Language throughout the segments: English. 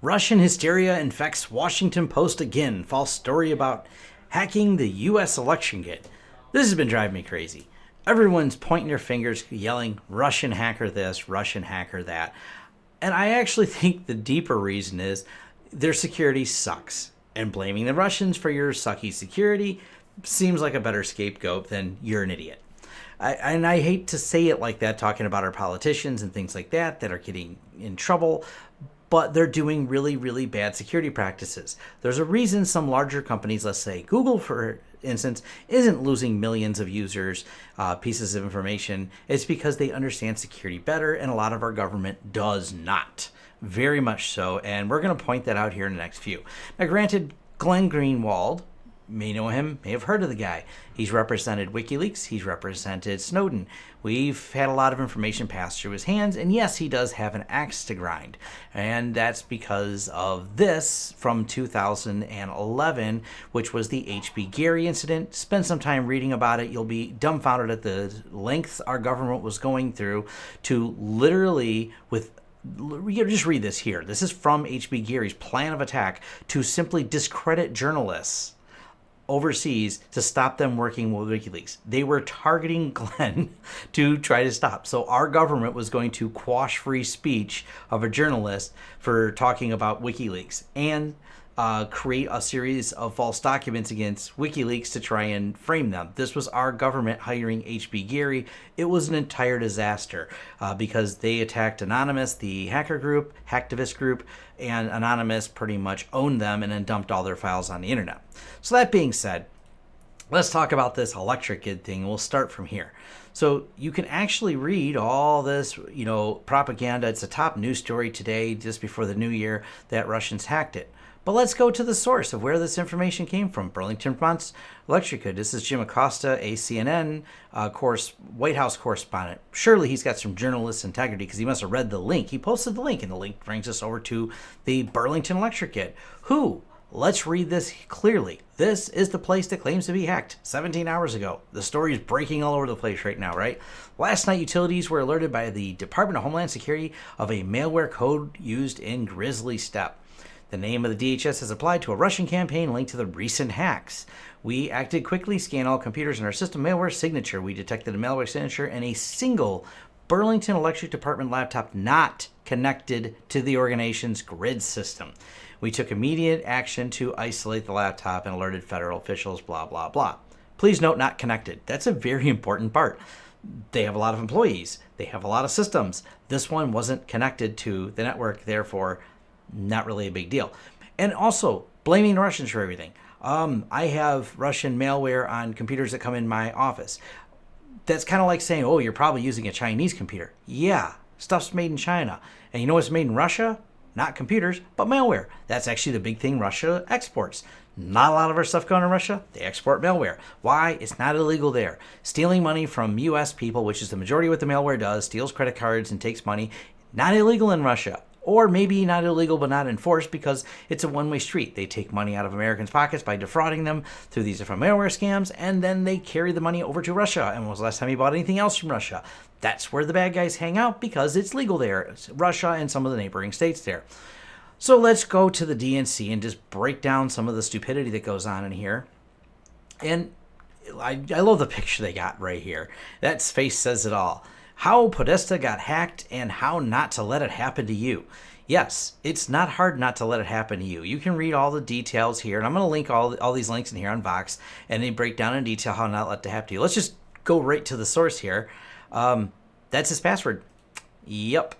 Russian hysteria infects Washington Post again. False story about hacking the U.S. election kit. This has been driving me crazy. Everyone's pointing their fingers, yelling, Russian hacker this, Russian hacker that. And I actually think the deeper reason is their security sucks. And blaming the Russians for your sucky security seems like a better scapegoat than you're an idiot. I hate to say it like that, talking about our politicians and things like that are getting in trouble, but they're doing really, really bad security practices. There's a reason some larger companies, let's say Google, for instance, isn't losing millions of users, pieces of information. It's because they understand security better, and a lot of our government does not. Very much so, and we're going to point that out here in the next few. Now, granted, Glenn Greenwald, may know him, may have heard of the guy. He's represented WikiLeaks, he's represented Snowden. We've had a lot of information pass through his hands, and yes, he does have an axe to grind. And that's because of this from 2011, which was the H.B. Gary incident. Spend some time reading about it. You'll be dumbfounded at the lengths our government was going through to literally, just read this here. This is from H.B. Gary's plan of attack to simply discredit journalists overseas to stop them working with WikiLeaks. They were targeting Glenn to try to stop. So our government was going to quash free speech of a journalist for talking about WikiLeaks and create a series of false documents against WikiLeaks to try and frame them. This was our government hiring H.B. Gary. It was an entire disaster because they attacked Anonymous, the hacker group, hacktivist group, and Anonymous pretty much owned them and then dumped all their files on the internet. So that being said, let's talk about this electric kid thing. We'll start from here. So you can actually read all this, propaganda. It's a top news story today, just before the new year, that Russians hacked it. But let's go to the source of where this information came from. Burlington Vermont's Electrica. This is Jim Acosta, a CNN White House correspondent. Surely he's got some journalist integrity because he must have read the link. He posted the link, and the link brings us over to the Burlington Electric kit. Let's read this clearly. This is the place that claims to be hacked 17 hours ago. The story is breaking all over the place right now, right? Last night, utilities were alerted by the Department of Homeland Security of a malware code used in Grizzly Step. The name of the DHS has applied to a Russian campaign linked to the recent hacks. We acted quickly, scanned all computers in our system malware signature. We detected a malware signature in a single Burlington Electric Department laptop not connected to the organization's grid system. We took immediate action to isolate the laptop and alerted federal officials, blah, blah, blah. Please note, not connected. That's a very important part. They have a lot of employees. They have a lot of systems. This one wasn't connected to the network, therefore not really a big deal. And also, blaming the Russians for everything. I have Russian malware on computers that come in my office. That's kind of like saying, oh, you're probably using a Chinese computer. Yeah, stuff's made in China. And you know what's made in Russia? Not computers, but malware. That's actually the big thing Russia exports. Not a lot of our stuff going to Russia. They export malware. Why? It's not illegal there. Stealing money from U.S. people, which is the majority of what the malware does, steals credit cards and takes money. Not illegal in Russia. Or maybe not illegal but not enforced because it's a one-way street. They take money out of Americans' pockets by defrauding them through these different malware scams, and then they carry the money over to Russia. And when was the last time you bought anything else from Russia? That's where the bad guys hang out because it's legal there. It's Russia and some of the neighboring states there. So let's go to the DNC and just break down some of the stupidity that goes on in here. And I love the picture they got right here. That face says it all. How Podesta got hacked and how not to let it happen to you. Yes, it's not hard not to let it happen to you. You can read all the details here, and I'm going to link all these links in here on Vox, and they break down in detail how not to let it happen to you. Let's just go right to the source here. That's his password. Yep.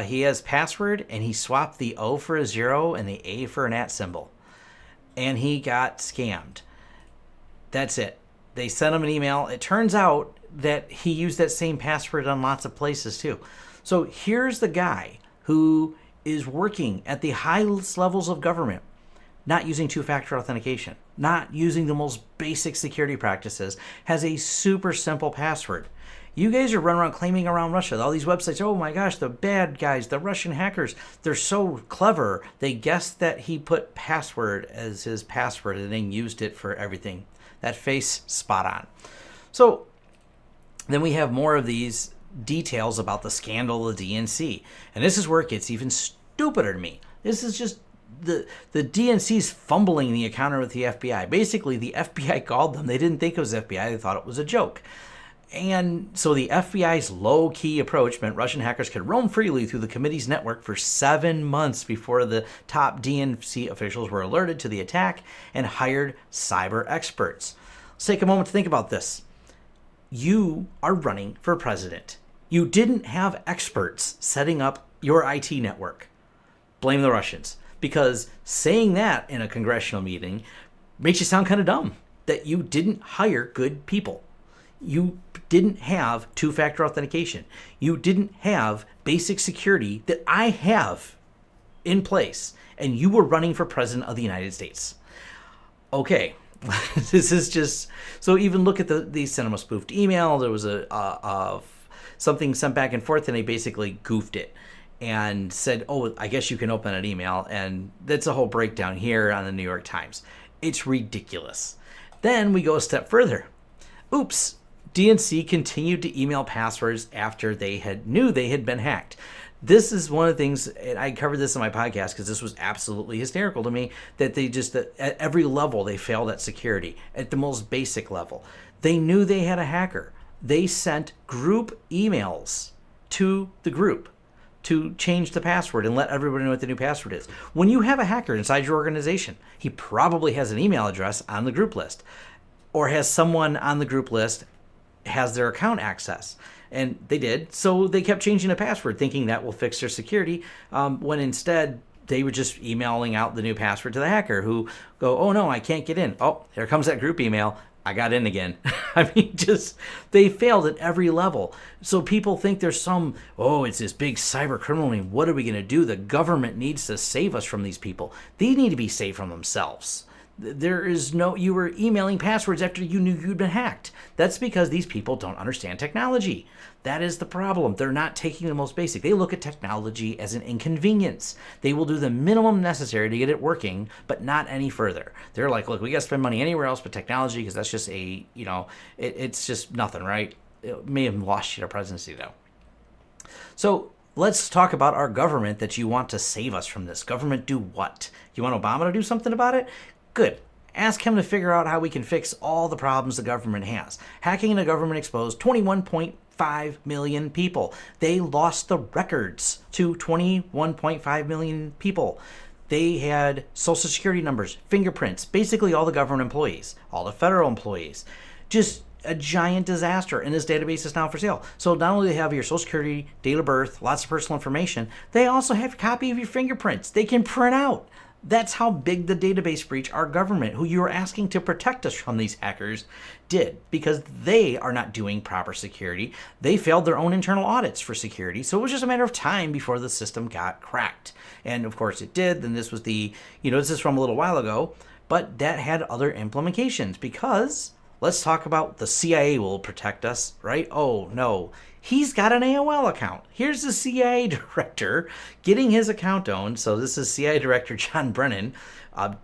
He has password, and he swapped the O for a 0 and the A for an @ symbol. And he got scammed. That's it. They sent him an email. It turns out that he used that same password on lots of places too. So here's the guy who is working at the highest levels of government, not using two-factor authentication, not using the most basic security practices, has a super simple password. You guys are running around claiming around Russia. All these websites, oh my gosh, the bad guys, the Russian hackers, they're so clever. They guessed that he put password as his password and then used it for everything. That face, spot on. So then we have more of these details about the scandal of the DNC. And this is where it gets even stupider to me. This is just the DNC's fumbling the encounter with the FBI. Basically, the FBI called them. They didn't think it was FBI. They thought it was a joke. And so the FBI's low-key approach meant Russian hackers could roam freely through the committee's network for 7 months before the top DNC officials were alerted to the attack and hired cyber experts. Let's take a moment to think about this. You are running for president. You didn't have experts setting up your IT network. Blame the Russians. Because saying that in a congressional meeting makes you sound kind of dumb, that you didn't hire good people. You didn't have two-factor authentication. You didn't have basic security that I have in place, and you were running for president of the United States. Okay, this is just... So even look at the sent them a spoofed email. There was something sent back and forth, and they basically goofed it and said, oh, I guess you can open an email, and that's a whole breakdown here on the New York Times. It's ridiculous. Then we go a step further. Oops. DNC continued to email passwords after they knew they had been hacked. This is one of the things, and I covered this on my podcast because this was absolutely hysterical to me, that they just, at every level, they failed at security. At the most basic level. They knew they had a hacker. They sent group emails to the group to change the password and let everybody know what the new password is. When you have a hacker inside your organization, he probably has an email address on the group list, or has someone on the group list has their account access. And they did. So they kept changing the password thinking that will fix their security, when instead they were just emailing out the new password to the hacker, who go, oh no, I can't get in. Oh, here comes that group email. I got in again. I mean, just, they failed at every level. So people think there's it's this big cyber criminal. What are we going to do? The government needs to save us from these people. They need to be saved from themselves. You were emailing passwords after you knew you'd been hacked. That's because these people don't understand technology. That is the problem. They're not taking the most basic. They look at technology as an inconvenience. They will do the minimum necessary to get it working, but not any further. They're like, look, we got to spend money anywhere else but technology, because that's just it's just nothing, right? It may have lost you to presidency, though. So let's talk about our government that you want to save us from this. Government do what? You want Obama to do something about it? Good. Ask him to figure out how we can fix all the problems the government has. Hacking in the government exposed 21.5 million people. They lost the records to 21.5 million people. They had social security numbers, fingerprints, basically all the government employees, all the federal employees. Just a giant disaster, and this database is now for sale. So not only do they have your social security, date of birth, lots of personal information, they also have a copy of your fingerprints. They can print out. That's how big the database breach our government, who you are asking to protect us from these hackers, did, because they are not doing proper security. They failed their own internal audits for security, so it was just a matter of time before the system got cracked. And of course it did. Then this was this is from a little while ago, but that had other implications, because let's talk about the CIA will protect us, right? Oh no. He's got an AOL account. Here's the CIA director getting his account owned. So this is CIA director John Brennan. A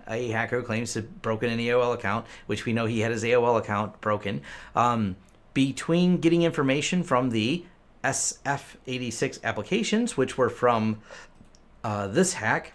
hacker claims to have broken an AOL account, which we know he had his AOL account broken. Between getting information from the SF-86 applications, which were from this hack,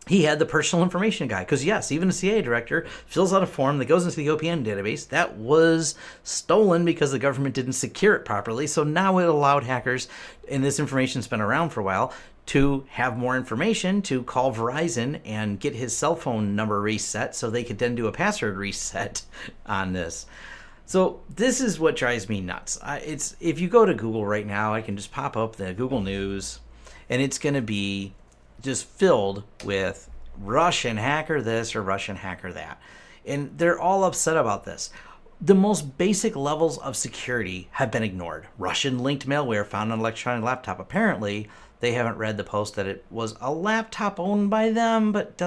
he had the personal information guy, because yes, even a CIA director fills out a form that goes into the OPM database that was stolen because the government didn't secure it properly. So now it allowed hackers, and this information's been around for a while, to have more information to call Verizon and get his cell phone number reset so they could then do a password reset on this. So this is what drives me nuts. If you go to Google right now, I can just pop up the Google News, and it's going to be just filled with Russian hacker this or Russian hacker that. And they're all upset about this. The most basic levels of security have been ignored. Russian linked malware found on an electronic laptop. Apparently, they haven't read the post that it was a laptop owned by them, but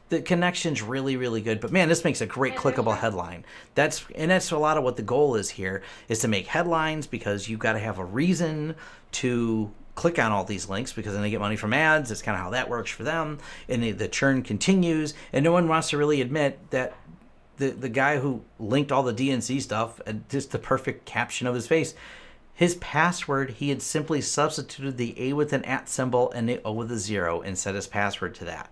the connection's really, really good. But man, this makes a great clickable headline. That's a lot of what the goal is here, is to make headlines, because you've got to have a reason to click on all these links, because then they get money from ads. That's kind of how that works for them. And the churn continues, and no one wants to really admit that the guy who linked all the DNC stuff, and just the perfect caption of his face, His password, he had simply substituted the A with an @ symbol and the O with a 0 and set his password to that.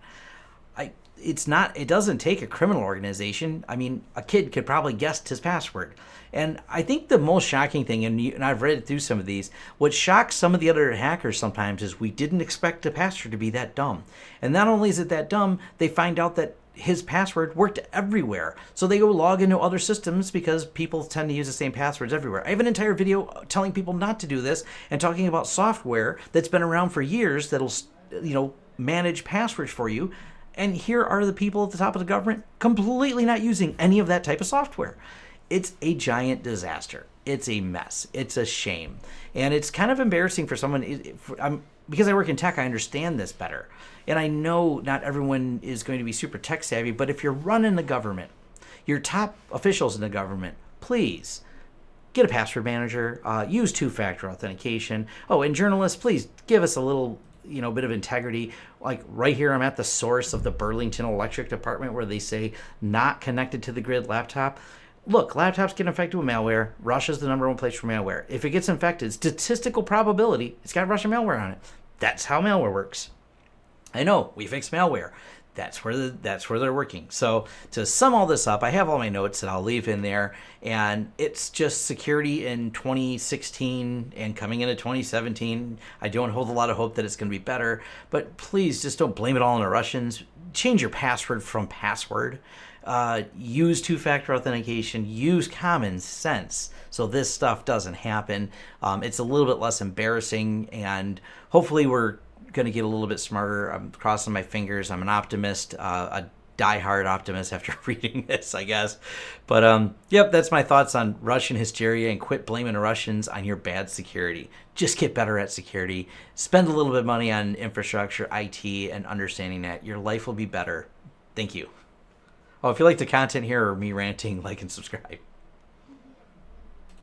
It doesn't take a criminal organization. I mean, a kid could probably guess his password. And I think the most shocking thing, and I've read through some of these, what shocks some of the other hackers sometimes is we didn't expect the password to be that dumb. And not only is it that dumb, they find out that his password worked everywhere. So they go log into other systems because people tend to use the same passwords everywhere. I have an entire video telling people not to do this and talking about software that's been around for years that'll, manage passwords for you. And here are the people at the top of the government completely not using any of that type of software. It's a giant disaster. It's a mess. It's a shame. And it's kind of embarrassing for someone. Because I work in tech, I understand this better. And I know not everyone is going to be super tech savvy, but if you're running the government, your top officials in the government, please get a password manager, use two-factor authentication. Oh, and journalists, please give us a little bit of integrity. Like right here, I'm at the source of the Burlington Electric Department where they say not connected to the grid laptop. Look, laptops get infected with malware. Russia's the #1 place for malware. If it gets infected, statistical probability, it's got Russian malware on it. That's how malware works. I know, we fix malware. That's where they're working. So to sum all this up, I have all my notes that I'll leave in there, and it's just security in 2016 and coming into 2017. I don't hold a lot of hope that it's going to be better, but please just don't blame it all on the Russians. Change your password from password. Use two-factor authentication. Use common sense so this stuff doesn't happen. It's a little bit less embarrassing, and hopefully we're going to get a little bit smarter. I'm crossing my fingers. I'm an optimist, a diehard optimist after reading this, I guess. But yep, that's my thoughts on Russian hysteria, and quit blaming the Russians on your bad security. Just get better at security. Spend a little bit of money on infrastructure, IT, and understanding that your life will be better. Thank you. Oh, if you like the content here or me ranting, like and subscribe.